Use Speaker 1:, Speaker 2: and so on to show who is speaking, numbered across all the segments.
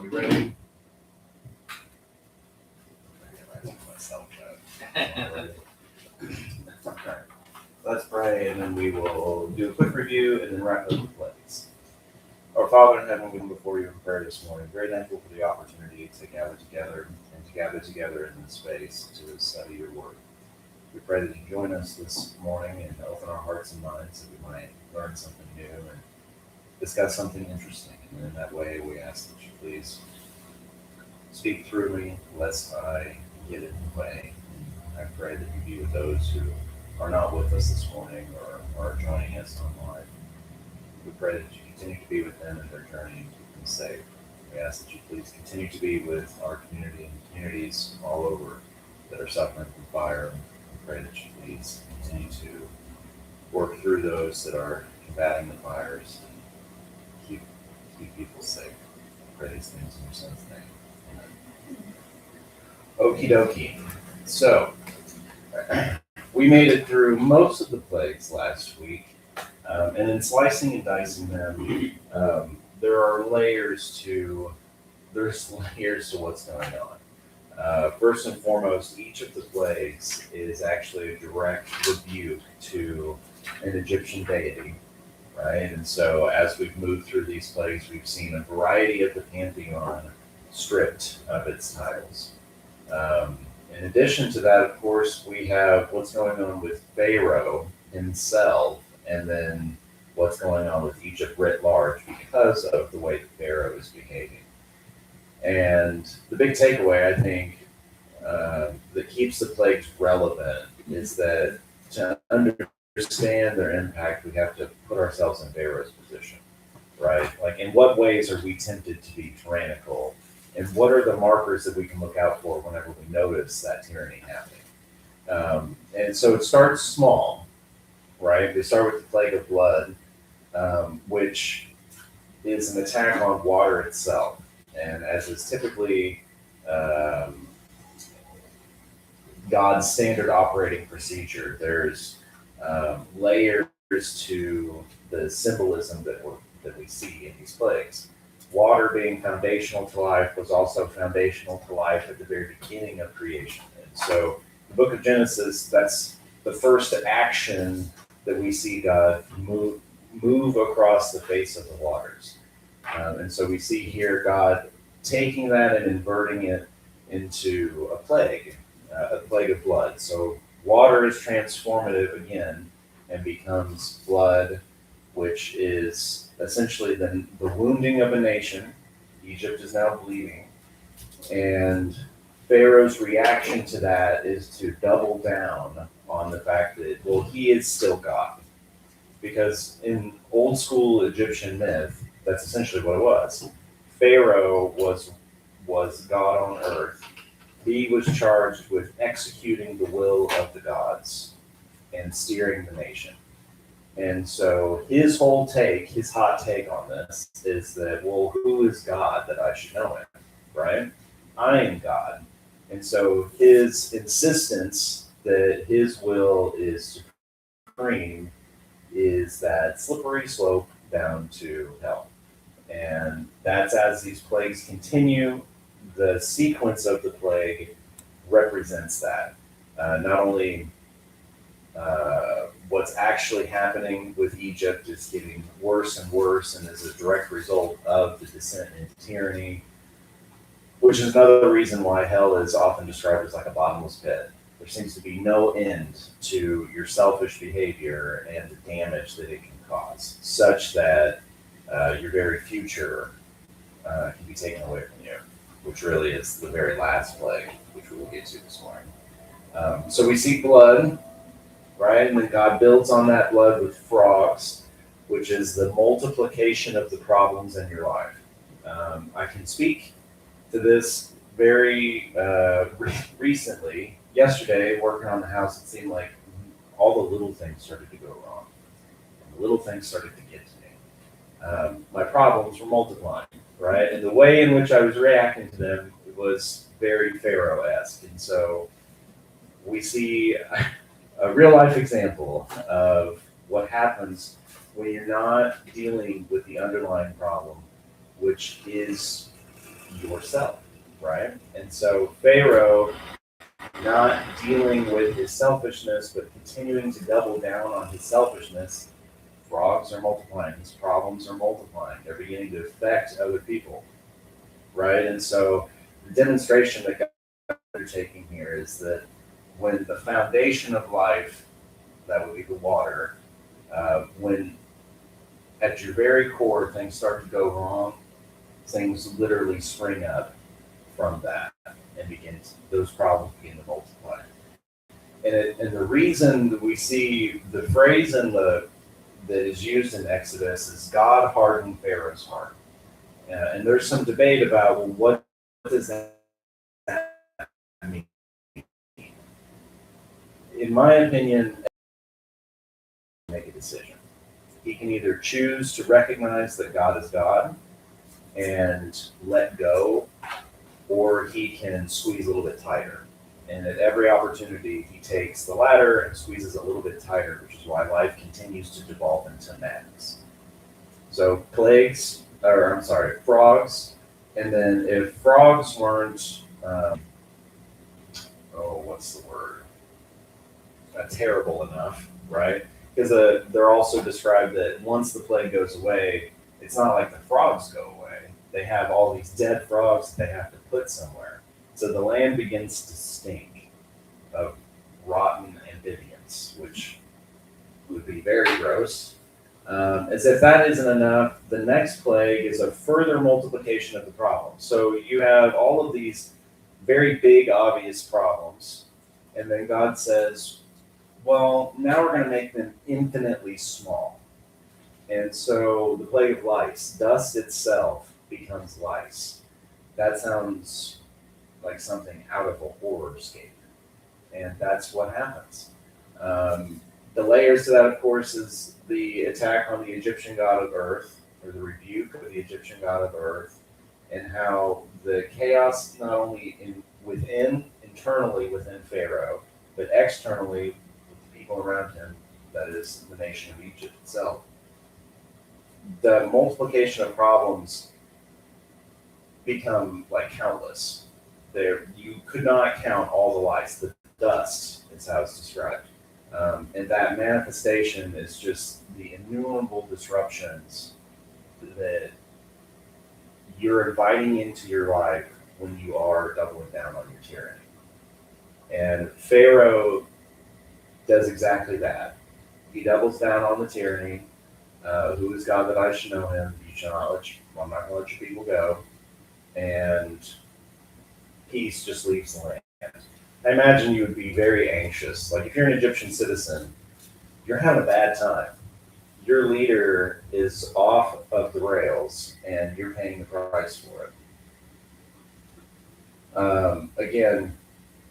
Speaker 1: we ready? Okay. Let's pray, and then we will do a quick review, and then wrap up the plays. Our Father in heaven, we come before you in prayer this morning. Very thankful for the opportunity to gather together in this space to study your word. We pray that you join us this morning and open our hearts and minds that we might learn something new and discuss something interesting. And in that way, we ask that you please speak through me, lest I get in the way. I pray that you be with those who are not with us this morning or are joining us online. We pray that you continue to be with them in their journey and keep them safe. We ask that you please continue to be with our community and communities all over that are suffering from fire. We pray that you please continue to work through those that are combating the fires and keep people safe. I pray these things in your son's name. Amen. Okie dokie. So, we made it through most of the plagues last week, and in slicing and dicing them, there's layers to what's going on. First and foremost, each of the plagues is actually a direct rebuke to an Egyptian deity, right? And so as we've moved through these plagues, we've seen a variety of the pantheon stripped of its titles. In addition to that, of course, we have what's going on with Pharaoh himself, and then what's going on with Egypt writ large because of the way that Pharaoh is behaving. And the big takeaway, I think, that keeps the plagues relevant is that to understand their impact, we have to put ourselves in Pharaoh's position, right? Like, in what ways are we tempted to be tyrannical? And what are the markers that we can look out for whenever we notice that tyranny happening? And so it starts small, right? They start with the plague of blood, which is an attack on water itself. And as is typically God's standard operating procedure, there's layers to the symbolism that we see in these plagues. Water being foundational to life was also foundational to life at the very beginning of creation. And so the book of Genesis, that's the first action that we see God move across the face of the waters. And so we see here God taking that and inverting it into a plague of blood. So water is transformative again and becomes blood, which is essentially the wounding of a nation. Egypt is now bleeding. And Pharaoh's reaction to that is to double down on the fact that, well, he is still God. Because in old school Egyptian myth, that's essentially what it was. Pharaoh was God on earth. He was charged with executing the will of the gods and steering the nation. And so his hot take on this is that, well, who is God that I should know him, right? I am God. And so his insistence that his will is supreme is that slippery slope down to hell. And that's as these plagues continue, the sequence of the plague represents that. Not only what's actually happening with Egypt is getting worse and worse and is a direct result of the descent into tyranny, which is another reason why hell is often described as like a bottomless pit. There seems to be no end to your selfish behavior and the damage that it can cause, such that your very future can be taken away from you, which really is the very last plague, which we will get to this morning. So we see blood, right? And then God builds on that blood with frogs, which is the multiplication of the problems in your life. I can speak to this very recently. Yesterday, working on the house, it seemed like all the little things started to go wrong. And the little things started to get to me. My problems were multiplying, right? And the way in which I was reacting to them was very Pharaoh-esque. And so we see a real life example of what happens when you're not dealing with the underlying problem, which is yourself, right? And so Pharaoh, not dealing with his selfishness, but continuing to double down on his selfishness, frogs are multiplying, his problems are multiplying. They're beginning to affect other people, right? And so the demonstration that God is undertaking here is that when the foundation of life, that would be the water, when at your very core things start to go wrong, things literally spring up from that and those problems begin to multiply. And the reason that we see the phrase that is used in Exodus is God hardened Pharaoh's heart. And there's some debate about, well, what does that mean? In my opinion, make a decision. He can either choose to recognize that God is God and let go, or he can squeeze a little bit tighter. And at every opportunity, he takes the latter and squeezes a little bit tighter, which is why life continues to devolve into madness. So frogs, and then if frogs weren't, what's the word? Terrible enough, right? Because they're also described that once the plague goes away, it's not like the frogs go away. They have all these dead frogs that they have to put somewhere. So the land begins to stink of rotten amphibians, which would be very gross. As if that isn't enough, the next plague is a further multiplication of the problem. So you have all of these very big, obvious problems, and then God says, well, now we're going to make them infinitely small. And so the plague of lice, dust itself becomes lice. That sounds like something out of a horror scape. And that's what happens. The layers to that, of course, is the attack on the Egyptian god of earth, or the rebuke of the Egyptian god of earth, and how the chaos not only internally within Pharaoh, but externally with the people around him, that is the nation of Egypt itself. The multiplication of problems become like countless. You could not count all the lice. The dust is how it's described. And that manifestation is just the innumerable disruptions that you're inviting into your life when you are doubling down on your tyranny. And Pharaoh does exactly that. He doubles down on the tyranny. Who is God that I should know him? I'm not going to let your people go. And peace just leaves the land. I imagine you would be very anxious. Like if you're an Egyptian citizen, you're having a bad time. Your leader is off of the rails and you're paying the price for it. Again,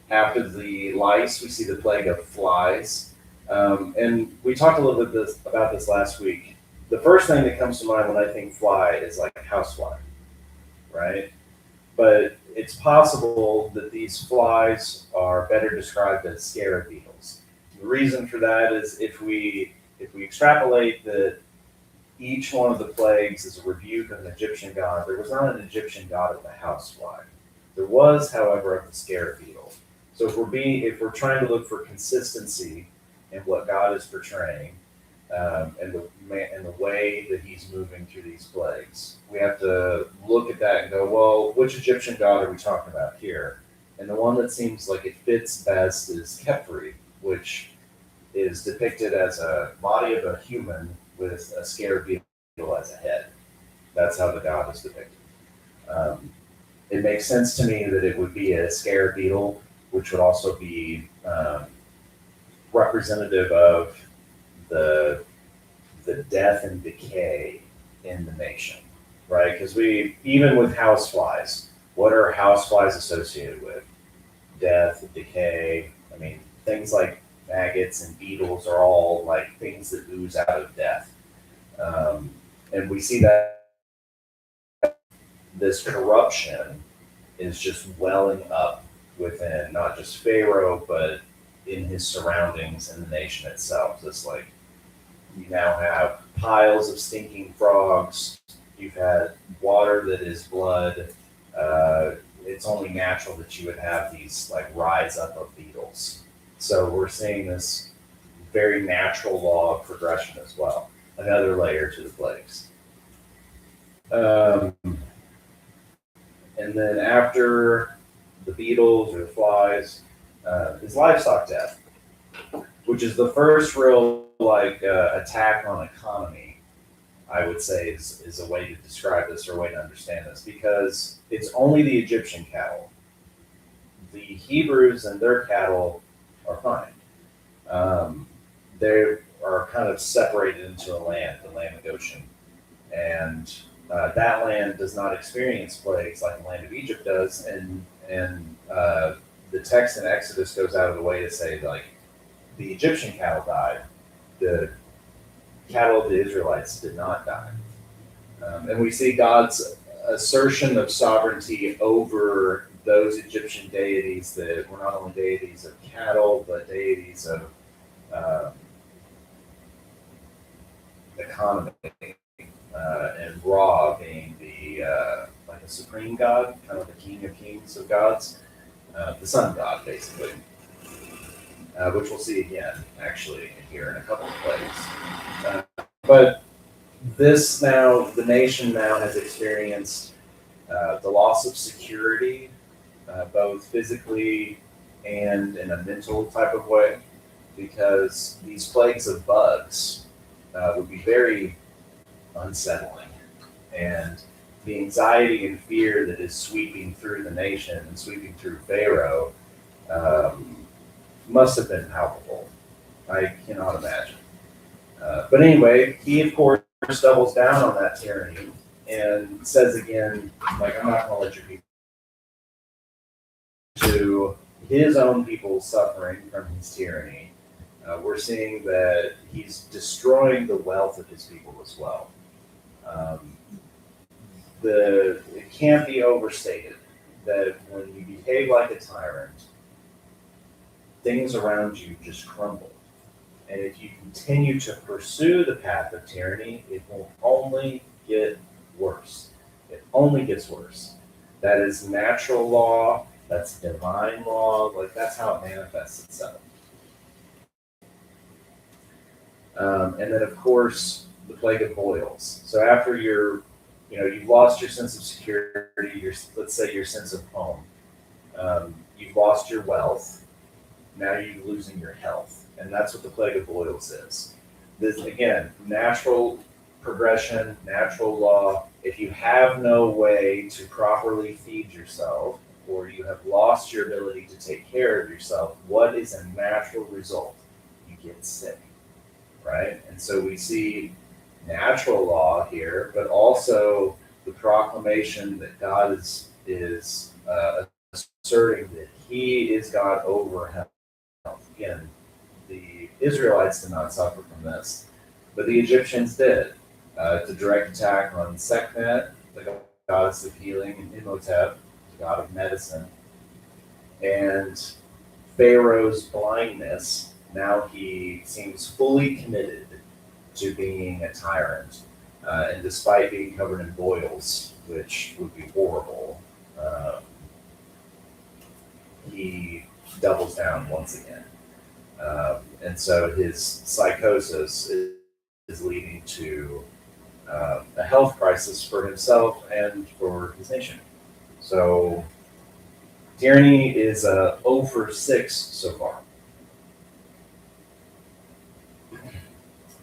Speaker 1: after the lice, we see the plague of flies. And we talked a little bit about this last week. The first thing that comes to mind when I think fly is like a housefly, right? But it's possible that these flies are better described as scarab beetles. The reason for that is if we extrapolate that each one of the plagues is a rebuke of an Egyptian god, there was not an Egyptian god of the housefly. There was, however, of the scarab beetle. So if we're trying to look for consistency in what God is portraying, and the way that he's moving through these plagues, we have to look at that and go, well, which Egyptian god are we talking about here? And the one that seems like it fits best is Khepri, which is depicted as a body of a human with a scarab beetle as a head. That's how the god is depicted. It makes sense to me that it would be a scarab beetle, which would also be representative of the death and decay in the nation, right? Because even with houseflies, what are houseflies associated with? Death, decay. I mean, things like maggots and beetles are all like things that ooze out of death. And we see that this corruption is just welling up within not just Pharaoh, but in his surroundings and the nation itself. Just like you now have piles of stinking frogs, you've had water that is blood, it's only natural that you would have these like rise up of beetles. So we're seeing this very natural law of progression as well. Another layer to the plagues. Um, and then after the beetles or the flies, is livestock death, which is the first real attack on economy. I would say is a way to describe this or a way to understand this because it's only the Egyptian cattle. The Hebrews and their cattle are fine. They are kind of separated into a land, the land of Goshen, and that land does not experience plagues like the land of Egypt does, and the text in Exodus goes out of the way to say like the Egyptian cattle died, the cattle of the Israelites did not die, and we see God's assertion of sovereignty over those Egyptian deities that were not only deities of cattle but deities of economy. And Ra being the like a supreme god, kind of the king of kings of gods, the sun god basically, which we'll see again actually here in a couple of plays. But this now, the nation now has experienced the loss of security, both physically and in a mental type of way, because these plagues of bugs would be very unsettling. And the anxiety and fear that is sweeping through the nation and sweeping through Pharaoh must have been palpable. I cannot imagine. But anyway, he of course doubles down on that tyranny and says again, like, I'm not going to let your people to his own people suffering from his tyranny. We're seeing that he's destroying the wealth of his people as well. It can't be overstated that when you behave like a tyrant, things around you just crumble. And if you continue to pursue the path of tyranny, it will only get worse. It only gets worse. That is natural law, that's divine law, like that's how it manifests itself. And then of course, the plague of boils. So after you've lost your sense of security, let's say your sense of home, you've lost your wealth, now you're losing your health. And that's what the plague of boils is. This, again, natural progression, natural law. If you have no way to properly feed yourself, or you have lost your ability to take care of yourself, what is a natural result? You get sick, right? And so we see natural law here, but also the proclamation that God is asserting that He is God over health. Again, the Israelites did not suffer from this, but the Egyptians did. It's a direct attack on Sekhmet, the goddess of healing, and Imhotep, the god of medicine. And Pharaoh's blindness, now he seems fully committed to being a tyrant. And despite being covered in boils, which would be horrible, he doubles down once again. And so his psychosis is leading to a health crisis for himself and for his nation. So tyranny is 0 for 6 so far.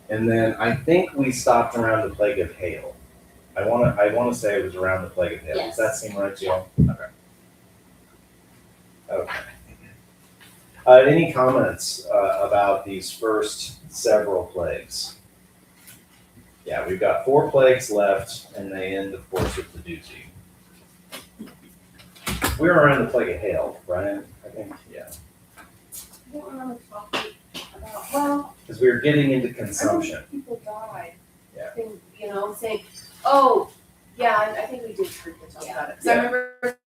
Speaker 1: And then I think we stopped around the plague of hail. I want to say it was around the plague of hail.
Speaker 2: Yes.
Speaker 1: Does that seem right to you all? Okay. Okay. Any comments about these first several plagues? Yeah, we've got 4 plagues left, and they end, of course, with the doozy. We're around the plague of hail, Brian. I think, yeah.
Speaker 2: I don't remember talking about, well,
Speaker 1: Because we were getting into
Speaker 2: I
Speaker 1: consumption.
Speaker 2: remember people died.
Speaker 1: Yeah.
Speaker 2: Thing, saying, oh, yeah, I think we did briefly talk about it. Because I remember,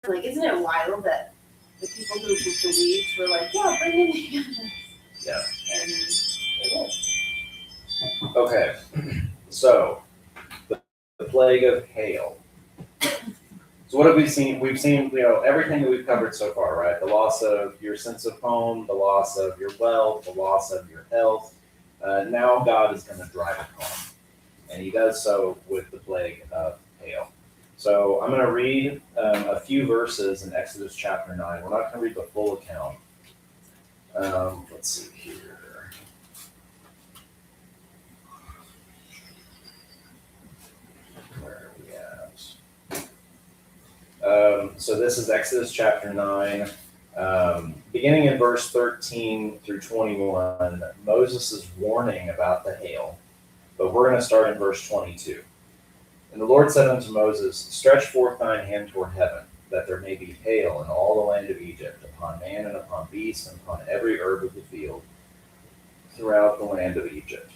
Speaker 2: like, isn't it wild that the people who believed were like, yeah, bring in the evidence.
Speaker 1: Yeah.
Speaker 2: And they did.
Speaker 1: Okay. So, the plague of hail. So what have we seen? We've seen, everything that we've covered so far, right? The loss of your sense of home, the loss of your wealth, the loss of your health. Now God is going to drive it home. And he does so with the plague of hail. So I'm going to read a few verses in Exodus chapter 9. We're not going to read the full account. Let's see here. Where are we at? So this is Exodus chapter 9. Beginning in verse 13 through 21, Moses is warning about the hail. But we're going to start in verse 22. And the Lord said unto Moses, Stretch forth thine hand toward heaven, that there may be hail in all the land of Egypt, upon man and upon beast, and upon every herb of the field, throughout the land of Egypt.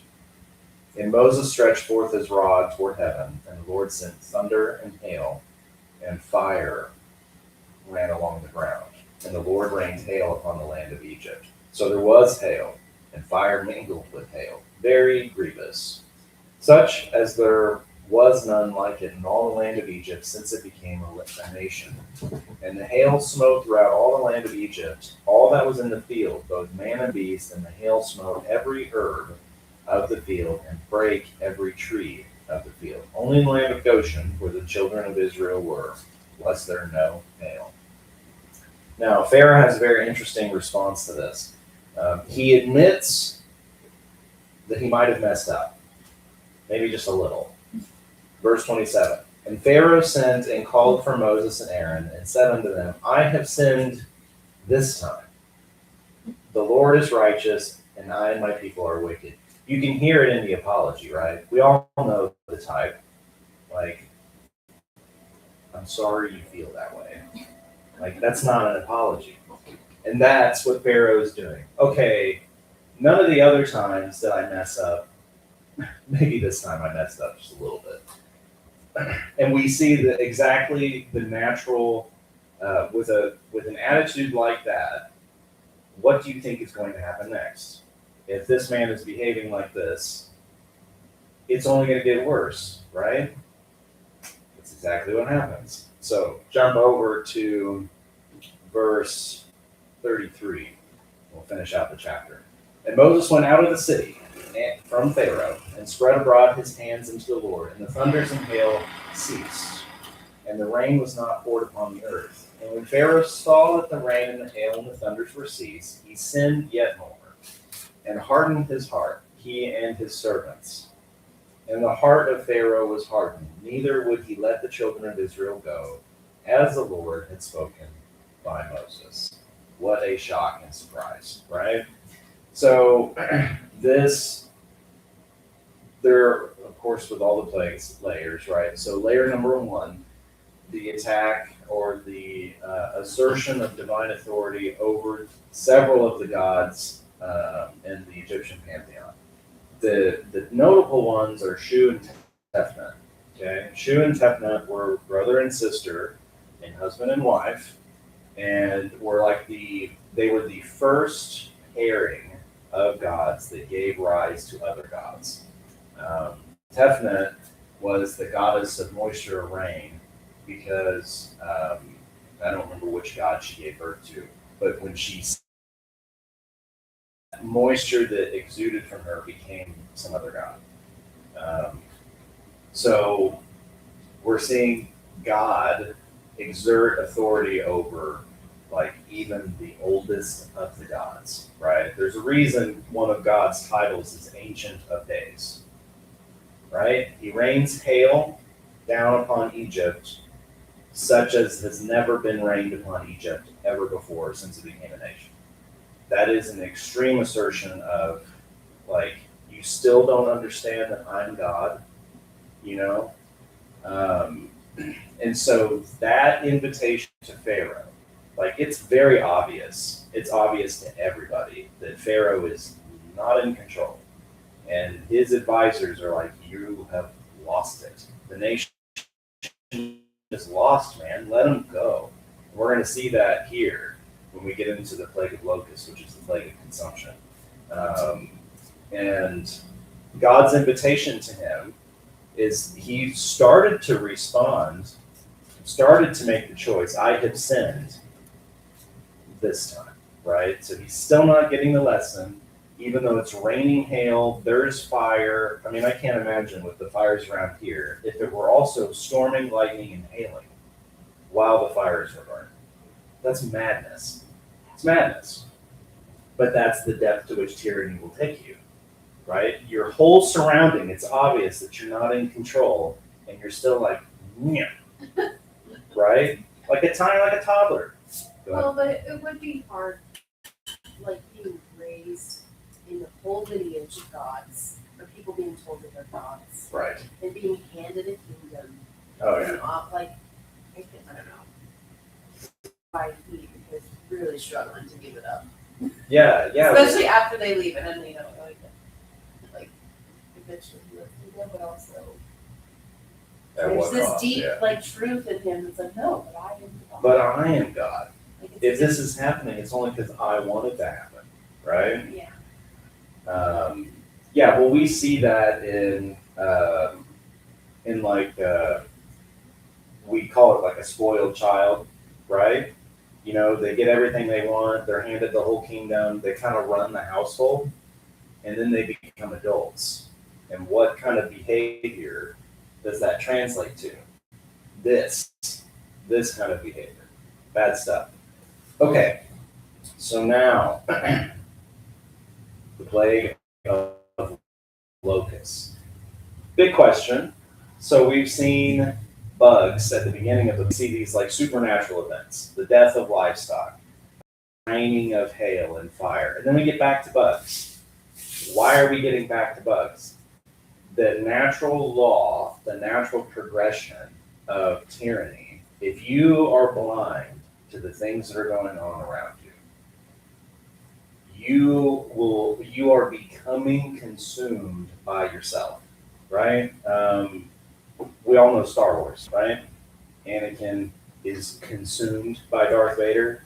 Speaker 1: And Moses stretched forth his rod toward heaven, and the Lord sent thunder and hail, and fire ran along the ground. And the Lord rained hail upon the land of Egypt. So there was hail, and fire mingled with hail, very grievous, such as there was none like it in all the land of Egypt since it became a nation. And the hail smote throughout all the land of Egypt, all that was in the field, both man and beast, and the hail smote every herb of the field, and brake every tree of the field. Only in the land of Goshen, where the children of Israel were, was there no hail. Now, Pharaoh has a very interesting response to this. He admits that he might have messed up, maybe just a little. Verse 27, And Pharaoh sent and called for Moses and Aaron, and said unto them, I have sinned this time. The Lord is righteous, and I and my people are wicked. You can hear it in the apology, right? We all know the type. Like, I'm sorry you feel that way. Like, that's not an apology. And that's what Pharaoh is doing. Okay, none of the other times that I mess up, maybe this time I messed up just a little bit. And we see that exactly the natural, with an attitude like that, what do you think is going to happen next? If this man is behaving like this, it's only going to get worse, right? That's exactly what happens. So jump over to verse 33. We'll finish out the chapter. And Moses went out of the city from Pharaoh, and spread abroad his hands unto the Lord, and the thunders and hail ceased, and the rain was not poured upon the earth. And when Pharaoh saw that the rain and the hail and the thunders were ceased, he sinned yet more, and hardened his heart, he and his servants. And the heart of Pharaoh was hardened, neither would he let the children of Israel go, as the Lord had spoken by Moses. What a shock and surprise, right? So there, of course, with all the plagues, layers, right? So layer number one, the attack or the assertion of divine authority over several of the gods in the Egyptian pantheon. The notable ones are Shu and Tefnut. Okay, Shu and Tefnut were brother and sister, and husband and wife, and they were the first pairing of gods that gave rise to other gods. Tefnut was the goddess of moisture or rain because I don't remember which god she gave birth to, but when she moisture that exuded from her became some other god. So we're seeing God exert authority over like even the oldest of the gods, right? There's a reason one of God's titles is Ancient of Days, right? He rains hail down upon Egypt, such as has never been rained upon Egypt ever before since it became a nation. That is an extreme assertion of, like, you still don't understand that I'm God, you know? And so that invitation to Pharaoh, like, it's very obvious. It's obvious to everybody that Pharaoh is not in control. And his advisors are like, you have lost it. The nation is lost, man. Let him go. We're going to see that here when we get into the plague of locusts, which is the plague of consumption. And God's invitation to him is he started to respond started to make the choice, I have sinned this time, right? So he's still not getting the lesson, even though it's raining hail, there's fire. I mean, I can't imagine with the fires around here, if it were also storming, lightning, and hailing while the fires were burning. That's madness. It's madness. But that's the depth to which tyranny will take you, right? Your whole surrounding, it's obvious that you're not in control, and you're still like, yeah, right? Like a toddler. Go ahead.
Speaker 2: Well, but it would be hard, like being raised in the whole lineage of gods, or people being told that they're gods,
Speaker 1: Right.
Speaker 2: and being handed a kingdom.
Speaker 1: Oh, yeah.
Speaker 2: And like, I don't know. Why he is really struggling to give it up.
Speaker 1: Yeah.
Speaker 2: Especially after they leave, and then like eventually he lets them go, but also
Speaker 1: At
Speaker 2: there's
Speaker 1: what
Speaker 2: this
Speaker 1: cost?
Speaker 2: deep
Speaker 1: Yeah.
Speaker 2: like truth in him that's like, no, but I am God.
Speaker 1: But I am God.
Speaker 2: Like,
Speaker 1: If this is happening, it's only because I want it to happen, right?
Speaker 2: yeah.
Speaker 1: Yeah, well, we see that in like, we call it like a spoiled child, right? You know, they get everything they want, they're handed the whole kingdom, they kind of run the household, and then they become adults. And what kind of behavior does that translate to? This kind of behavior. Bad stuff. Okay, so now, the plague of locusts. Big question. So we've seen bugs at the beginning of we see these like supernatural events, the death of livestock, raining of hail and fire, and then we get back to bugs. Why are we getting back to bugs? The natural law, the natural progression of tyranny, if you are blind to the things that are going on around you, you are becoming consumed by yourself, right? We all know Star Wars, right? Anakin is consumed by Darth Vader.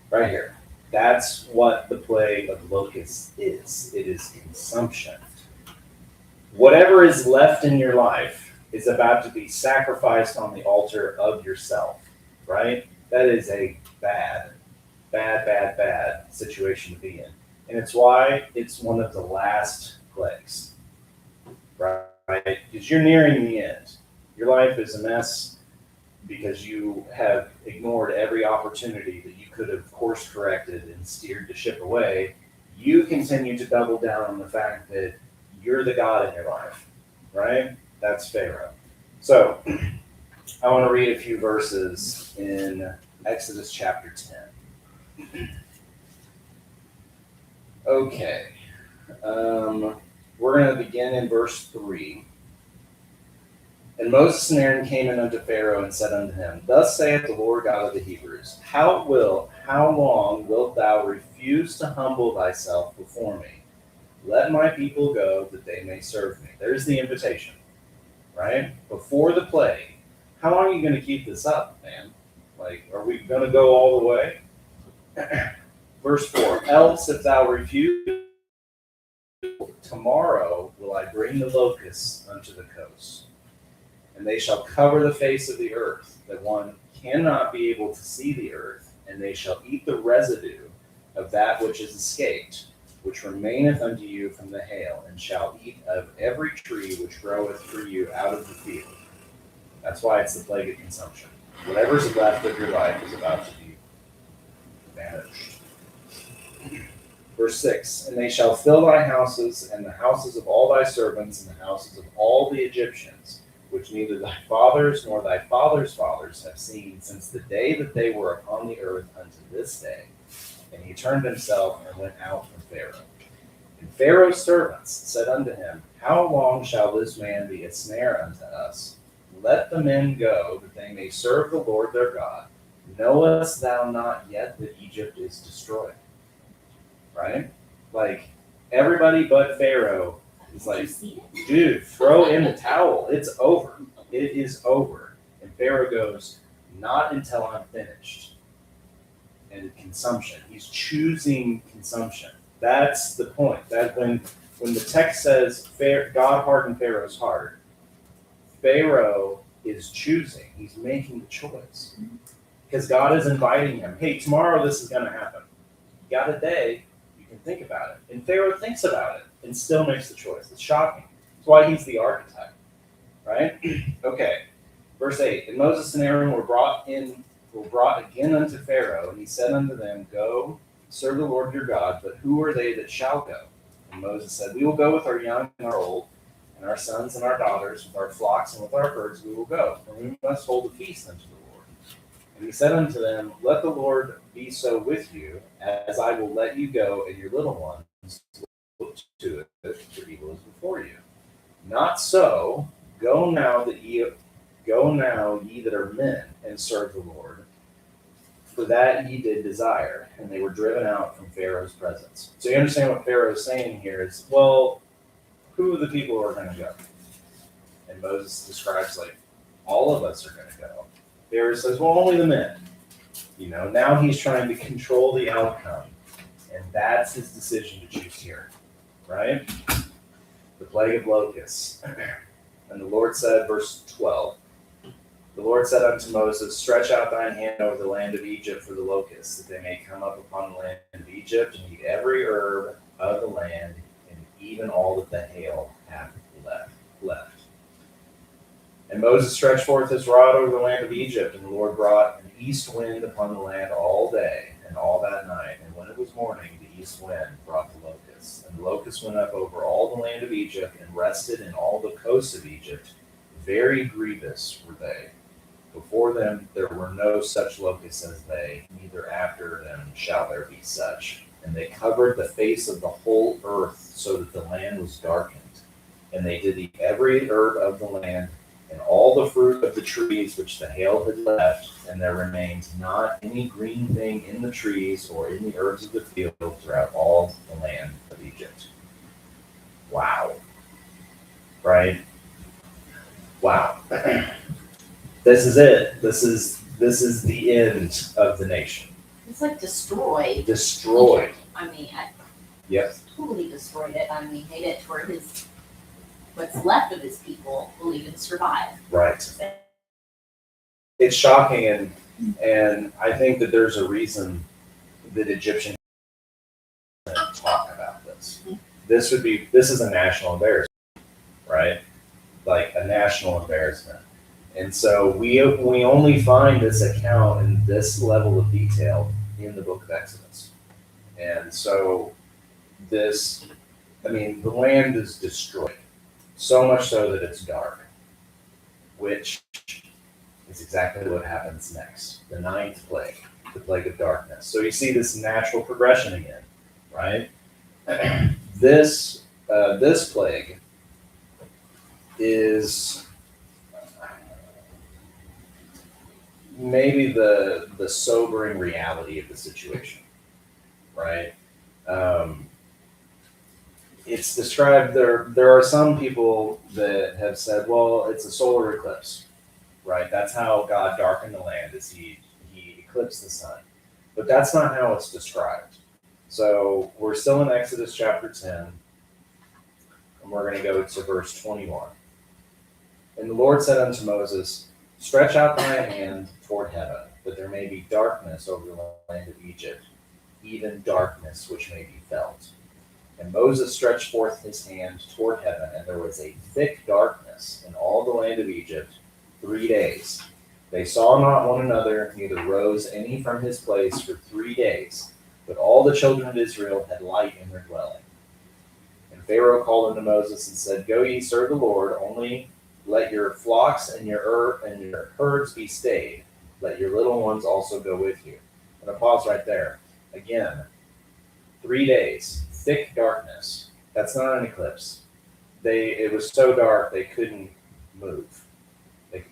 Speaker 1: Right here. That's what the plague of locusts is. It is consumption. Whatever is left in your life is about to be sacrificed on the altar of yourself, right? That is a bad situation to be in. And it's why it's one of the last plagues, right? Because you're nearing the end. Your life is a mess because you have ignored every opportunity that you could have course corrected and steered the ship away. You continue to double down on the fact that you're the God in your life, right? That's Pharaoh. So I want to read a few verses in Exodus chapter 10. Okay, we're going to begin in verse 3. And Moses and Aaron came in unto Pharaoh and said unto him, Thus saith the Lord God of the Hebrews, How long wilt thou refuse to humble thyself before me? Let my people go, that they may serve me. There's the invitation, right? Before the plague, how long are you going to keep this up, man? Like, are we going to go all the way? Verse 4, Else if thou refuse, tomorrow will I bring the locusts unto the coast, and they shall cover the face of the earth, that one cannot be able to see the earth, and they shall eat the residue of that which is escaped, which remaineth unto you from the hail, and shall eat of every tree which groweth for you out of the field. That's why it's the plague of consumption. Whatever's left of your life is about to be vanished. Verse 6, And they shall fill thy houses, and the houses of all thy servants, and the houses of all the Egyptians, which neither thy fathers nor thy fathers' fathers have seen since the day that they were upon the earth unto this day. And he turned himself and went out from Pharaoh. And Pharaoh's servants said unto him, How long shall this man be a snare unto us? Let the men go, that they may serve the Lord their God. Knowest thou not yet that Egypt is destroyed? Right? Like, everybody but Pharaoh is like, dude, throw in the towel. It's over. It is over. And Pharaoh goes, not until I'm finished. And consumption. He's choosing consumption. That's the point. That when the text says God hardened Pharaoh's heart, Pharaoh is choosing. He's making the choice. Because God is inviting him. Hey, tomorrow this is going to happen. You got a day, you can think about it. And Pharaoh thinks about it and still makes the choice. It's shocking. That's why he's the archetype, right? Okay, verse 8. And Moses and Aaron were brought again unto Pharaoh, and he said unto them, Go, serve the Lord your God, but who are they that shall go? And Moses said, We will go with our young and our old, and our sons and our daughters, with our flocks and with our herds we will go, for we must hold a feast unto the Lord. And he said unto them, Let the Lord be so with you, as I will let you go, and your little ones look to it, for evil is before you. Not so, go now, ye that are men, and serve the Lord, for that ye did desire. And they were driven out from Pharaoh's presence. So you understand what Pharaoh is saying here is, well, who are the people who are going to go? And Moses describes, like, all of us are going to go. Pharaoh says, well, only the men. Now he's trying to control the outcome. And that's his decision to choose here, right? The plague of locusts. And the Lord said, verse 12, the Lord said unto Moses, Stretch out thine hand over the land of Egypt for the locusts, that they may come up upon the land of Egypt and eat every herb of the land, and even all that the hail hath left. And Moses stretched forth his rod over the land of Egypt, and the Lord brought an east wind upon the land all day and all that night. And when it was morning, the east wind brought the locusts. And the locusts went up over all the land of Egypt, and rested in all the coasts of Egypt. Very grievous were they. Before them there were no such locusts as they, neither after them shall there be such. And they covered the face of the whole earth, so that the land was darkened. And they did eat every herb of the land, and all the fruit of the trees which the hail had left, and there remained not any green thing in the trees or in the herbs of the field throughout all the land of Egypt. Wow. Right? Wow. This is it. This is the end of the nation.
Speaker 3: It's like destroyed.
Speaker 1: Destroyed.
Speaker 3: I mean,
Speaker 1: Yep.
Speaker 3: totally destroyed it. I mean, made it to where what's left of his people will even survive.
Speaker 1: Right. It's shocking, and I think that there's a reason that Egyptians talk about this. This is a national embarrassment, right? Like a national embarrassment. And so we only find this account in this level of detail in the book of Exodus. And so the land is destroyed. So much so that it's dark, which is exactly what happens next. The 9th plague, the plague of darkness. So you see this natural progression again, right? This plague is maybe the sobering reality of the situation, right? It's described, there are some people that have said, well, it's a solar eclipse, right? That's how God darkened the land, is he eclipsed the sun. But that's not how it's described. So we're still in Exodus chapter 10, and we're going to go to verse 21. And the Lord said unto Moses, Stretch out thy hand toward heaven, that there may be darkness over the land of Egypt, even darkness which may be felt. And Moses stretched forth his hand toward heaven, and there was a thick darkness in all the land of Egypt 3 days. They saw not one another, neither rose any from his place for 3 days. But all the children of Israel had light in their dwelling. And Pharaoh called unto Moses and said, Go ye, serve the Lord, only let your flocks and your herds be stayed. Let your little ones also go with you. I'm going to pause right there. Again, 3 days. Thick darkness. That's not an eclipse. It was so dark they couldn't move.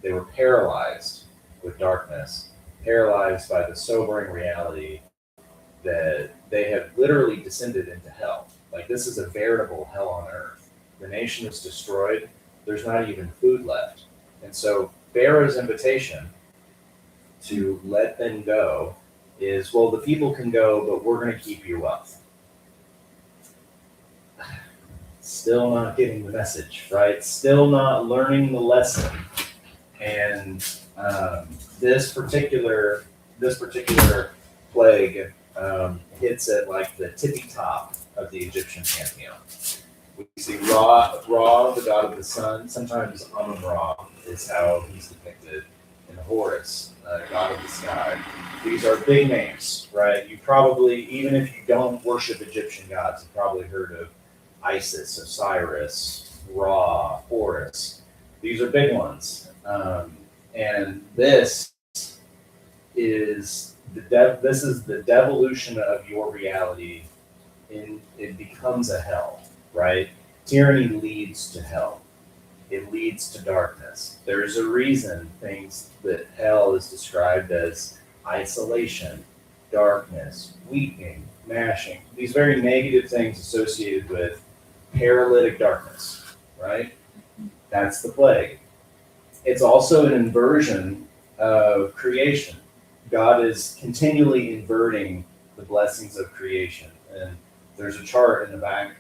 Speaker 1: They were paralyzed with darkness, paralyzed by the sobering reality that they have literally descended into hell. Like, this is a veritable hell on earth. The nation is destroyed. There's not even food left. And so Pharaoh's invitation to let them go is, well, the people can go, but we're going to keep your wealth. Still not getting the message, right? Still not learning the lesson And this particular plague hits at like the tippy top of the Egyptian pantheon. We see Ra, the god of the sun. Sometimes Amun-Ra is how he's depicted in Horus, god of the sky. These are big names, right? You probably, even if you don't worship Egyptian gods, you've probably heard of Isis, Osiris, Ra, Horus. These are big ones. And this is the devolution of your reality. It becomes a hell, right? Tyranny leads to hell. It leads to darkness. There's a reason that hell is described as isolation, darkness, weeping, gnashing. These very negative things associated with paralytic darkness, right? That's the plague. It's also an inversion of creation. God is continually inverting the blessings of creation. And there's a chart in the back,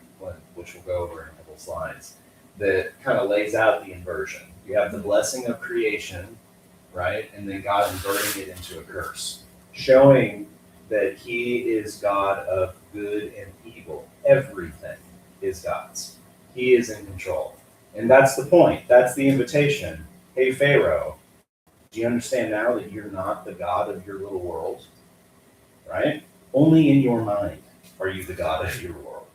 Speaker 1: which we'll go over in a couple of slides, that kind of lays out the inversion. You have the blessing of creation, right? And then God inverting it into a curse, showing that he is God of good and evil. Everything is God's. He is in control. And that's the point. That's the invitation. Hey, Pharaoh, do you understand now that you're not the God of your little world? Right? Only in your mind are you the God of your world.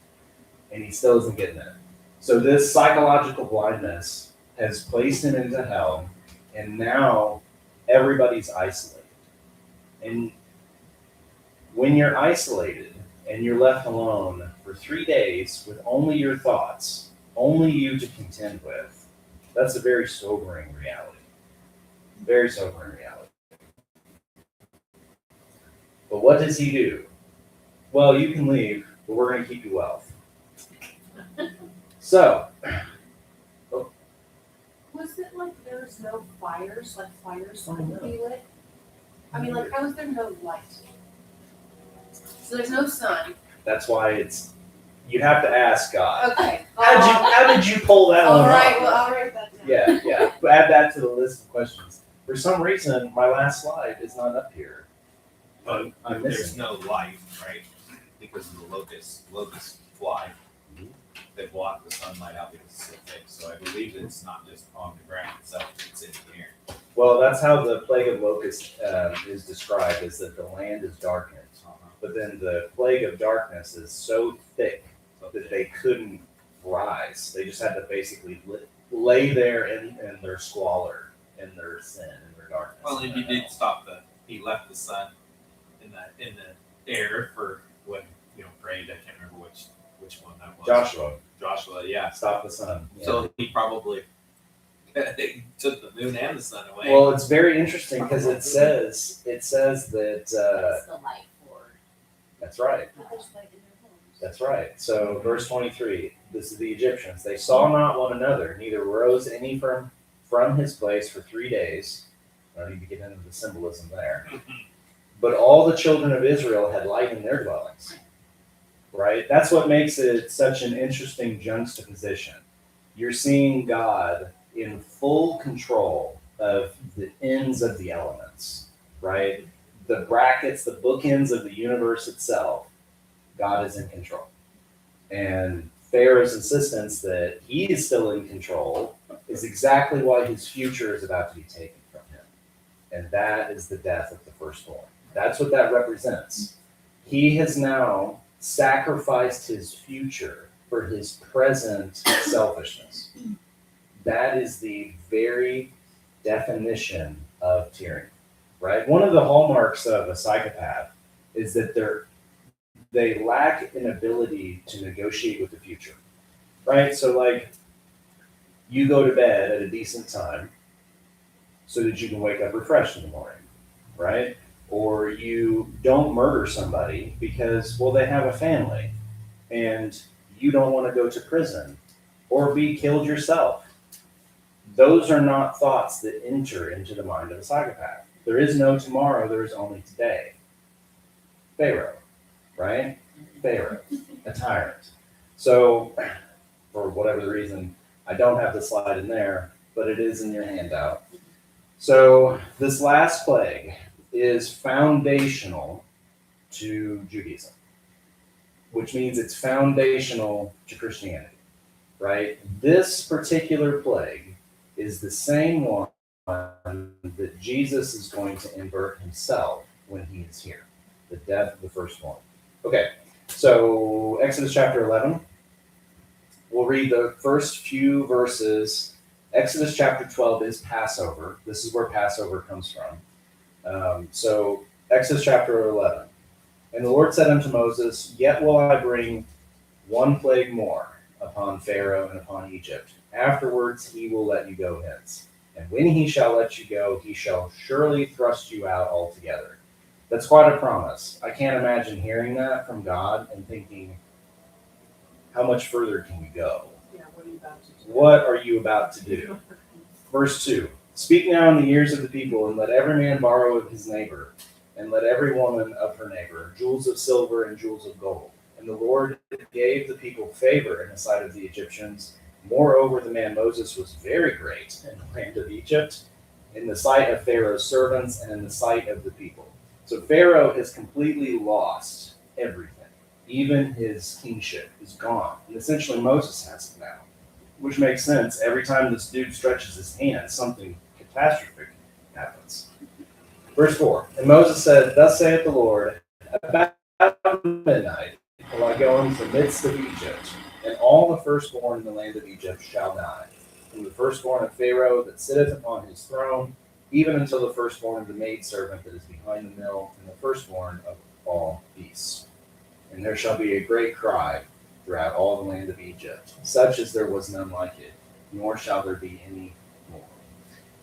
Speaker 1: And he still isn't getting it. So this psychological blindness has placed him into hell, and now everybody's isolated. And when you're isolated and you're left alone for 3 days with only your thoughts, only you to contend with, that's a very sobering reality. Very sobering reality. But what does he do? Well, you can leave, but we're going to keep you wealth. So,
Speaker 2: Was it like there's no fires, like fires couldn't be lit? I mean, like, how is there no light? So there's no sun.
Speaker 1: that's why you'd have to ask God.
Speaker 2: Okay.
Speaker 1: How did you pull that one
Speaker 2: All right,
Speaker 1: off?
Speaker 2: well, I'll write that down.
Speaker 1: Yeah. But add that to the list of questions. For some reason, my last slide is not up here.
Speaker 4: But
Speaker 1: I'm
Speaker 4: there's
Speaker 1: missing.
Speaker 4: no light, right? Because of the locust fly. They block the sunlight out because it's so thick. So I believe that it's not just on the ground itself, it's in the air.
Speaker 1: Well, that's how the plague of locusts is described, is that the land is darkened. But then the plague of darkness is so thick that they couldn't rise. They just had to basically lay there in their squalor, in their sin, in their darkness.
Speaker 4: Well, and he left the sun in the air for when, prayed. I can't remember which one that was. Joshua, yeah.
Speaker 1: Stop the sun. Yeah.
Speaker 4: So he probably took the moon and the sun away.
Speaker 1: Well, it's very interesting because it says that
Speaker 3: It's the light for.
Speaker 1: that's right.
Speaker 2: But there's light in their homes.
Speaker 1: That's right. So verse 23, this is the Egyptians. They saw not one another, neither rose any from his place for 3 days. I don't need to get into the symbolism there. But all the children of Israel had light in their dwellings. Right? That's what makes it such an interesting juxtaposition. You're seeing God in full control of the ends of the elements, right? The brackets, the bookends of the universe itself, God is in control. And Pharaoh's insistence that he is still in control is exactly why his future is about to be taken from him. And that is the death of the firstborn. That's what that represents. He has now sacrificed his future for his present selfishness. That is the very definition of tyranny, right? One of the hallmarks of a psychopath is that they lack an ability to negotiate with the future, right? So like, you go to bed at a decent time so that you can wake up refreshed in the morning, right? Or you don't murder somebody because, well, they have a family and you don't want to go to prison or be killed yourself. Those are not thoughts that enter into the mind of a psychopath. There is no tomorrow, there is only today. Pharaoh, right? Pharaoh, a tyrant. So, for whatever the reason, I don't have the slide in there, but it is in your handout. So this last plague is foundational to Judaism, which means it's foundational to Christianity, right? This particular plague is the same one that Jesus is going to invert himself when he is here, the death of the firstborn. Okay, so Exodus chapter 11. We'll read the first few verses. Exodus chapter 12 is Passover. This is where Passover comes from. So Exodus chapter 11. And the Lord said unto Moses, Yet will I bring one plague more upon Pharaoh and upon Egypt. Afterwards he will let you go hence. And when he shall let you go, he shall surely thrust you out altogether. That's quite a promise. I can't imagine hearing that from God and thinking, how much further can we go?
Speaker 2: Yeah, what are you about to do?
Speaker 1: What are you about to do? Verse 2. Speak now in the ears of the people, and let every man borrow of his neighbor, and let every woman of her neighbor, jewels of silver and jewels of gold. And the Lord gave the people favor in the sight of the Egyptians. Moreover, the man Moses was very great in the land of Egypt, in the sight of Pharaoh's servants, and in the sight of the people. So Pharaoh has completely lost everything. Even his kingship is gone. And essentially Moses has it now, which makes sense. Every time this dude stretches his hand, something catastrophic happens. Verse 4, And Moses said, Thus saith the Lord, about midnight will I go into the midst of Egypt, and all the firstborn in the land of Egypt shall die, from the firstborn of Pharaoh that sitteth upon his throne, even until the firstborn of the maidservant that is behind the mill, and the firstborn of all beasts. And there shall be a great cry throughout all the land of Egypt, such as there was none like it, nor shall there be any more.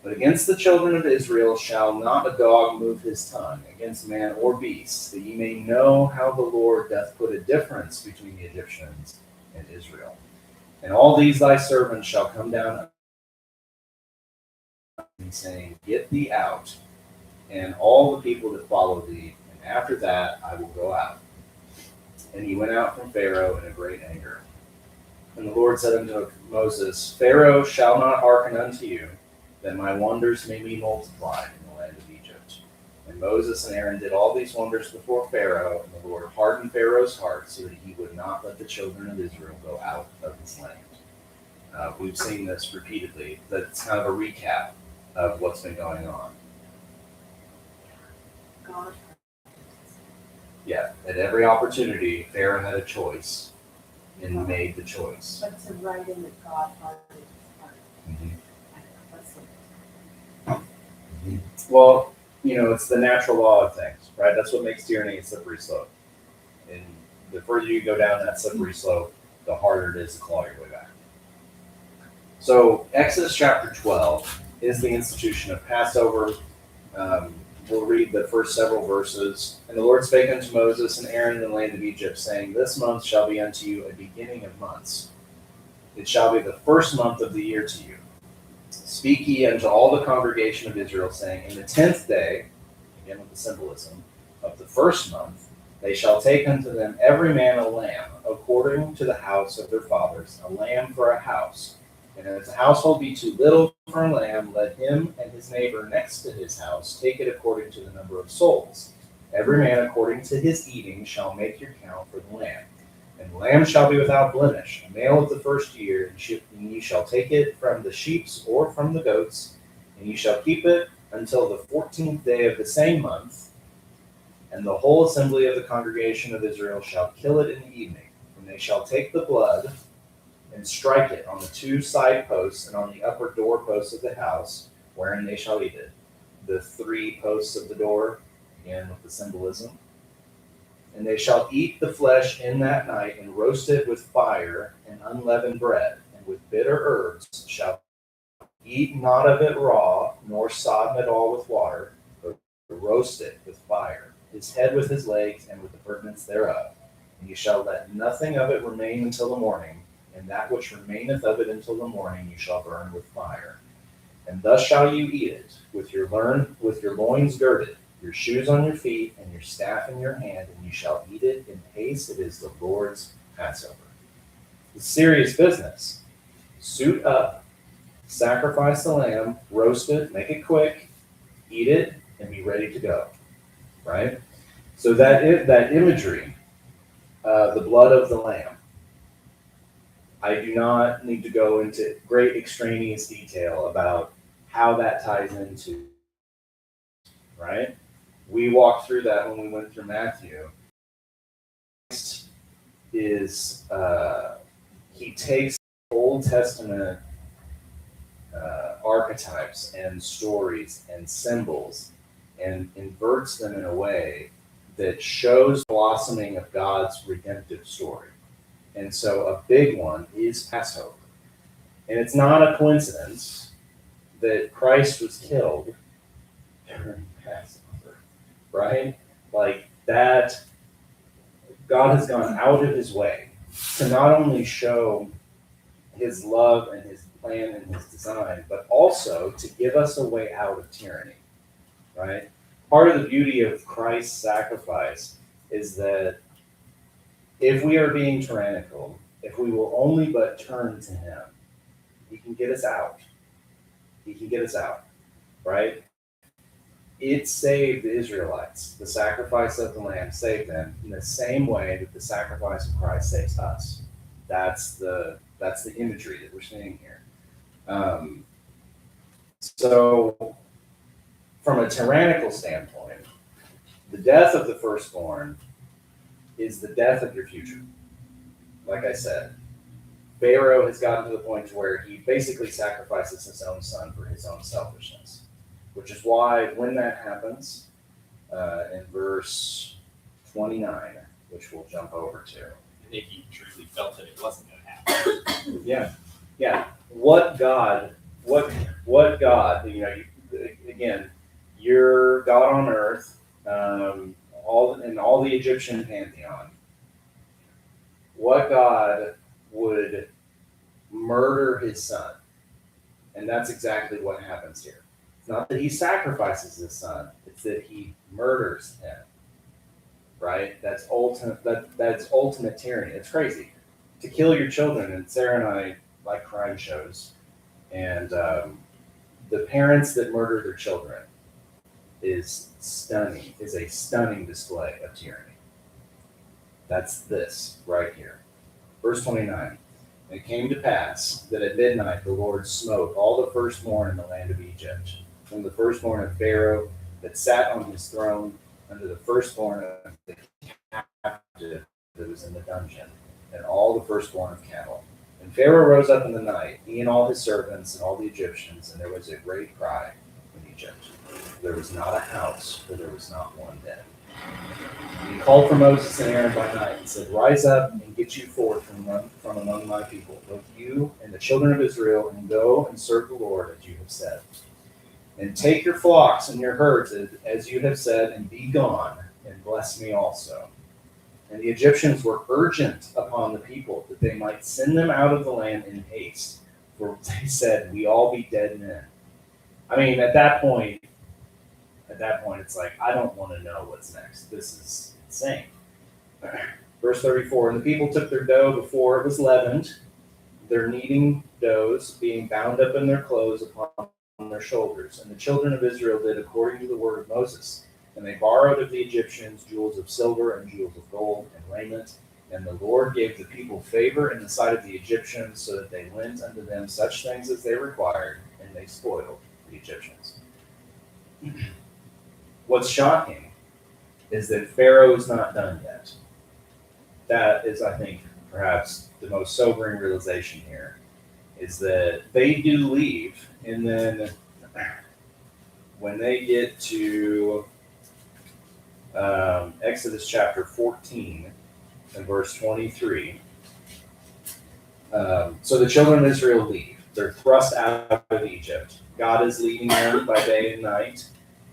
Speaker 1: But against the children of Israel shall not a dog move his tongue, against man or beast, that ye may know how the Lord doth put a difference between the Egyptians and Israel. And all these thy servants shall come down, saying, Get thee out, and all the people that follow thee, and after that I will go out. And he went out from Pharaoh in a great anger. And the Lord said unto Moses, Pharaoh shall not hearken unto you, that my wonders may be multiplied in the land of Egypt. And Moses and Aaron did all these wonders before Pharaoh, and the Lord hardened Pharaoh's heart, so that he would not let the children of Israel go out of his land. We've seen this repeatedly. That's kind of a recap of what's been going on.
Speaker 2: God.
Speaker 1: Yeah, at every opportunity, Pharaoh had a choice, and he made the choice.
Speaker 2: But to write in that God hardened his heart. That's
Speaker 1: Well, it's the natural law of things, right? That's what makes tyranny a slippery slope. And the further you go down that slippery slope, the harder it is to claw your way back. So Exodus chapter 12 is the institution of Passover. We'll read the first several verses. And the Lord spake unto Moses and Aaron in the land of Egypt, saying, This month shall be unto you a beginning of months. It shall be the first month of the year to you. Speak ye unto all the congregation of Israel, saying, In the 10th day, again with the symbolism, of the first month, they shall take unto them every man a lamb, according to the house of their fathers, a lamb for a house. And if the household be too little for a lamb, let him and his neighbor next to his house take it according to the number of souls. Every man according to his eating shall make your count for the lamb. And the lamb shall be without blemish, a male of the first year, and ye shall take it from the sheep or from the goats, and ye shall keep it until the 14th day of the same month. And the whole assembly of the congregation of Israel shall kill it in the evening. And they shall take the blood and strike it on the two side posts and on the upper door posts of the house, wherein they shall eat it. The three posts of the door, again with the symbolism. And they shall eat the flesh in that night, and roast it with fire and unleavened bread, and with bitter herbs shall eat not of it raw, nor sodden it all with water, but roast it with fire, his head with his legs, and with the purtenance thereof. And you shall let nothing of it remain until the morning, and that which remaineth of it until the morning you shall burn with fire. And thus shall you eat it, with your loins girded, your shoes on your feet, and your staff in your hand, and you shall eat it in haste. It is the Lord's Passover. It's serious business. Suit up, sacrifice the lamb, roast it, make it quick, eat it, and be ready to go, right? So that imagery, the blood of the lamb, I do not need to go into great extraneous detail about how that ties into, right? We walked through that when we went through Matthew. Christ is, he takes Old Testament archetypes and stories and symbols and inverts them in a way that shows blossoming of God's redemptive story. And so a big one is Passover. And it's not a coincidence that Christ was killed during Passover, right? Like that, God has gone out of his way to not only show his love and his plan and his design, but also to give us a way out of tyranny, right? Part of the beauty of Christ's sacrifice is that if we are being tyrannical, if we will only but turn to him, he can get us out. He can get us out, right? It saved the Israelites. The sacrifice of the lamb saved them in the same way that the sacrifice of Christ saves us. That's the imagery that we're seeing here. So, from a tyrannical standpoint, the death of the firstborn is the death of your future. Like I said, Pharaoh has gotten to the point where he basically sacrifices his own son for his own selfishness, which is why when that happens, in verse 29, which we'll jump over to.
Speaker 4: I think he truly felt that it wasn't going to happen.
Speaker 1: Yeah. What God, again, you're God on earth, all the Egyptian pantheon. What God would murder his son? And that's exactly what happens here. It's not that he sacrifices his son, it's that he murders him. Right? That's ultimate tyranny. It's crazy. To kill your children, and Sarah and I like crime shows, and the parents that murder their children is a stunning display of tyranny. That's this right here. Verse 29. And it came to pass that at midnight the Lord smote all the firstborn in the land of Egypt, from the firstborn of Pharaoh that sat on his throne, unto the firstborn of the captive that was in the dungeon, and all the firstborn of cattle. And Pharaoh rose up in the night, he and all his servants and all the Egyptians, and there was a great cry in Egypt. There was not a house, for there was not one dead. And he called for Moses and Aaron by night and said, Rise up and get you forth from among my people, both you and the children of Israel, and go and serve the Lord as you have said. And take your flocks and your herds as you have said, and be gone, and bless me also. And the Egyptians were urgent upon the people that they might send them out of the land in haste, for they said, We all be dead men. I mean, at that point, it's like, I don't want to know what's next. This is insane. Verse 34, And the people took their dough before it was leavened, their kneading doughs being bound up in their clothes upon their shoulders. And the children of Israel did according to the word of Moses. And they borrowed of the Egyptians jewels of silver and jewels of gold and raiment. And the Lord gave the people favor in the sight of the Egyptians, so that they lent unto them such things as they required, and they spoiled the Egyptians. What's shocking is that Pharaoh is not done yet. That is, I think, perhaps the most sobering realization here, is that they do leave, and then when they get to Exodus chapter 14 and verse 23, so the children of Israel leave. They're thrust out of Egypt. God is leading them by day and night,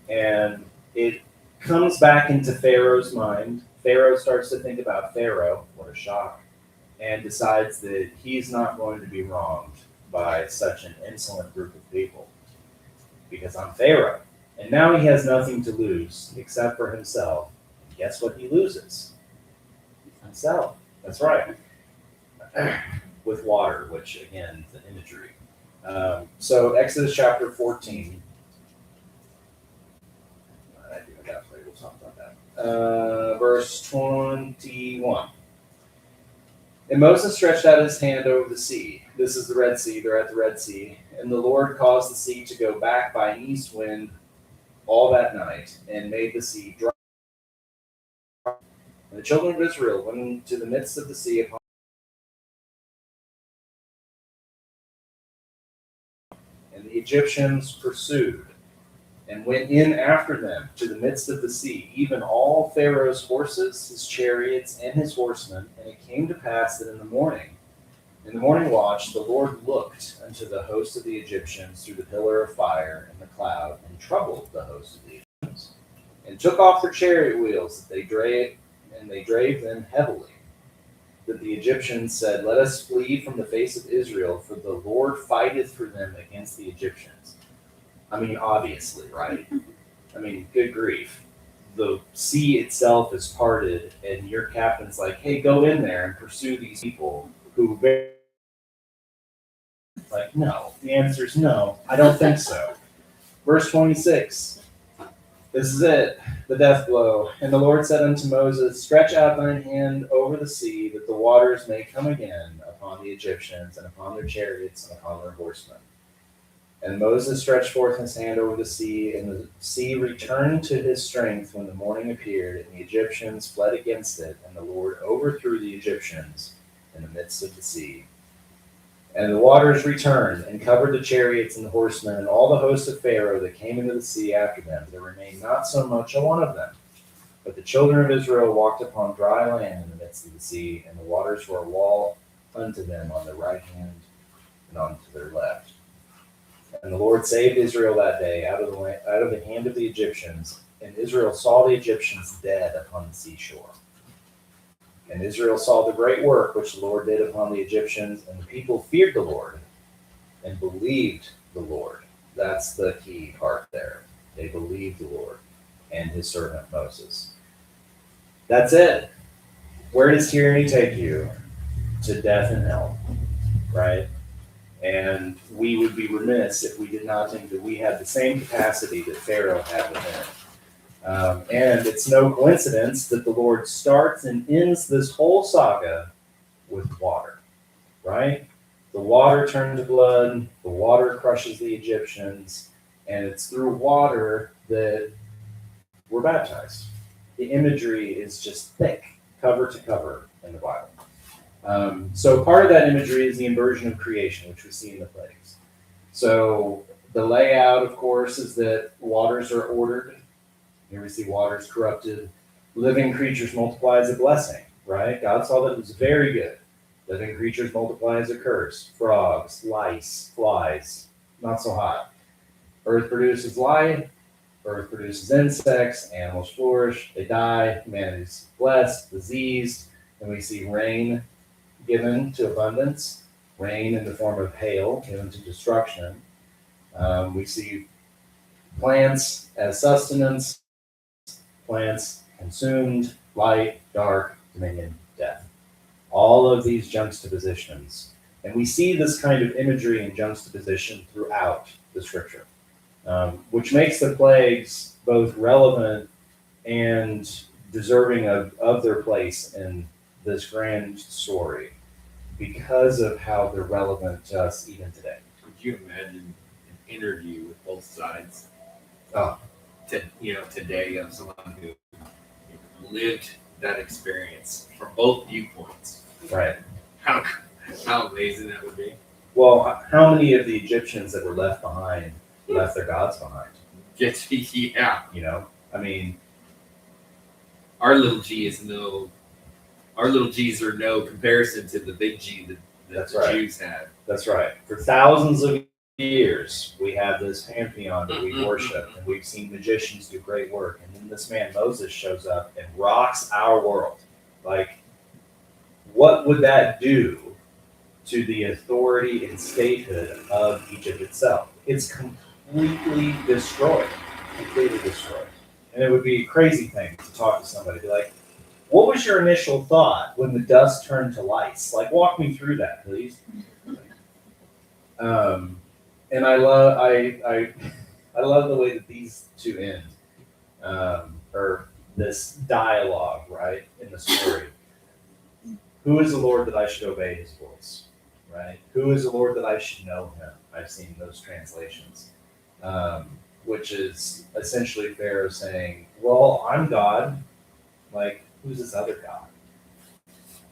Speaker 1: and it comes back into Pharaoh's mind. Pharaoh starts to think about Pharaoh, what a shock, and decides that he's not going to be wronged by such an insolent group of people, because I'm Pharaoh. And now he has nothing to lose except for himself. And guess what he loses? Himself. That's right. With water, which again is an imagery. So Exodus chapter 14. I do have that. We'll talk about that. Verse 21. And Moses stretched out his hand over the sea. This is the Red Sea. They're at the Red Sea. And the Lord caused the sea to go back by an east wind all that night, and made the sea dry. And the children of Israel went into the midst of the sea upon. And the Egyptians pursued and went in after them to the midst of the sea, even all Pharaoh's horses, his chariots, and his horsemen. And it came to pass that in the morning watch, the Lord looked unto the host of the Egyptians through the pillar of fire and the cloud, and troubled the host of the Egyptians, and took off their chariot wheels that they drave them heavily. That the Egyptians said, Let us flee from the face of Israel, for the Lord fighteth for them against the Egyptians. I mean, obviously, right? I mean, good grief. The sea itself is parted, and your captain's like, hey, go in there and pursue these people who. Like, no. The answer is no. I don't think so. Verse 26. This is it, the death blow. And the Lord said unto Moses, Stretch out thine hand over the sea, that the waters may come again upon the Egyptians, and upon their chariots, and upon their horsemen. And Moses stretched forth his hand over the sea, and the sea returned to his strength when the morning appeared, and the Egyptians fled against it, and the Lord overthrew the Egyptians in the midst of the sea. And the waters returned, and covered the chariots and the horsemen, and all the host of Pharaoh that came into the sea after them. There remained not so much a one of them. But the children of Israel walked upon dry land in the midst of the sea, and the waters were a wall unto them on their right hand and on to their left. And the Lord saved Israel that day out of the hand of the Egyptians, and Israel saw the Egyptians dead upon the seashore. And Israel saw the great work which the Lord did upon the Egyptians, and the people feared the Lord and believed the Lord. That's the key part there. They believed the Lord and his servant Moses. That's it. Where does tyranny take you? To death and hell, right? And we would be remiss if we did not think that we had the same capacity that Pharaoh had within. And it's no coincidence that the Lord starts and ends this whole saga with water, right? The water turned to blood, the water crushes the Egyptians, and it's through water that we're baptized. The imagery is just thick, cover to cover in the Bible. So part of that imagery is the inversion of creation, which we see in the plagues. So the layout, of course, is that waters are ordered. Here we see waters corrupted. Living creatures multiply as a blessing, right? God saw that it was very good. Living creatures multiply as a curse. Frogs, lice, flies, not so hot. Earth produces life. Earth produces insects. Animals flourish. They die. Humanity is blessed, diseased. And we see rain given to abundance. Rain in the form of hail given to destruction. We see plants as sustenance. Plants consumed, light, dark, dominion, death. All of these juxtapositions. And we see this kind of imagery and juxtaposition throughout the scripture, which makes the plagues both relevant and deserving of their place in this grand story because of how they're relevant to us even today.
Speaker 5: Could you imagine an interview with both sides?
Speaker 1: Oh.
Speaker 5: Today of someone who lived that experience from both viewpoints.
Speaker 1: Right.
Speaker 5: How amazing that would be.
Speaker 1: Well, how many of the Egyptians that were left behind left their gods behind?
Speaker 5: Yeah.
Speaker 1: You know, I mean,
Speaker 5: Our little G's are no comparison to the big G that
Speaker 1: That's
Speaker 5: the
Speaker 1: right.
Speaker 5: Jews had.
Speaker 1: that's right. For thousands of years, we have this pantheon that we worship, and we've seen magicians do great work. And then this man Moses shows up and rocks our world. Like, what would that do to the authority and statehood of Egypt itself? It's completely destroyed. Completely destroyed. And it would be a crazy thing to talk to somebody, be like, what was your initial thought when the dust turned to lice? Like, walk me through that, please. And I love I love the way that these two end, or this dialogue, right, in the story. Who is the Lord that I should obey his voice? Right? Who is the Lord that I should know him? I've seen those translations. Which is essentially Pharaoh saying, well, I'm God. Like, who's this other God?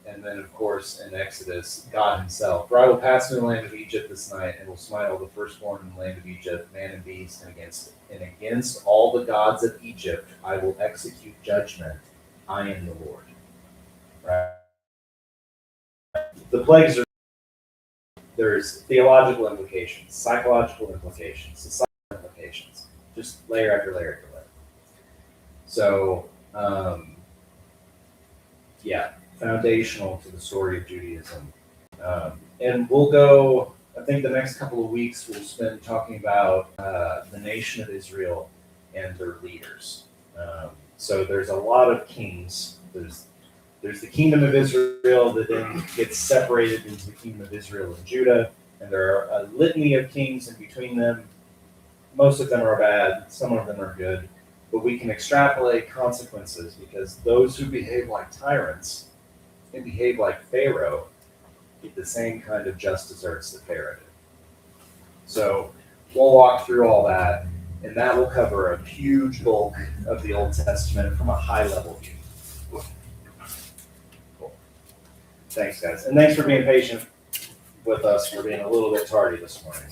Speaker 1: And then, of course, in Exodus, God himself. For I will pass through the land of Egypt this night, and will smite all the firstborn in the land of Egypt, man and beast, and against all the gods of Egypt I will execute judgment. I am the Lord. Right? The plagues are, there's theological implications, psychological implications, societal implications, just layer after layer after layer. So, yeah, foundational to the story of Judaism. And we'll go, I think the next couple of weeks we'll spend talking about the nation of Israel and their leaders. So there's a lot of kings. There's the kingdom of Israel that then gets separated into the kingdom of Israel and Judah, and there are a litany of kings in between them. Most of them are bad, some of them are good, but we can extrapolate consequences because those who behave like tyrants and behave like Pharaoh get the same kind of just desserts that Pharaoh did. So we'll walk through all that, and that will cover a huge bulk of the Old Testament from a high level view. Cool. Thanks, guys. And thanks for being patient with us for being a little bit tardy this morning.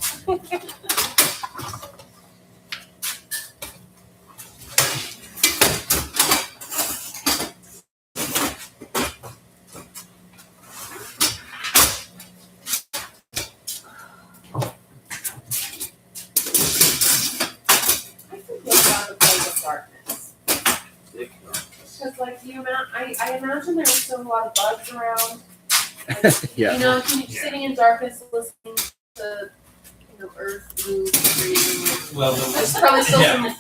Speaker 2: I forget about the plague of darkness. Because like I imagine there was still a lot of bugs around. Like,
Speaker 6: Yeah.
Speaker 2: You know, sitting in darkness listening to Earth move, breathe.
Speaker 4: Well,
Speaker 2: There's probably still some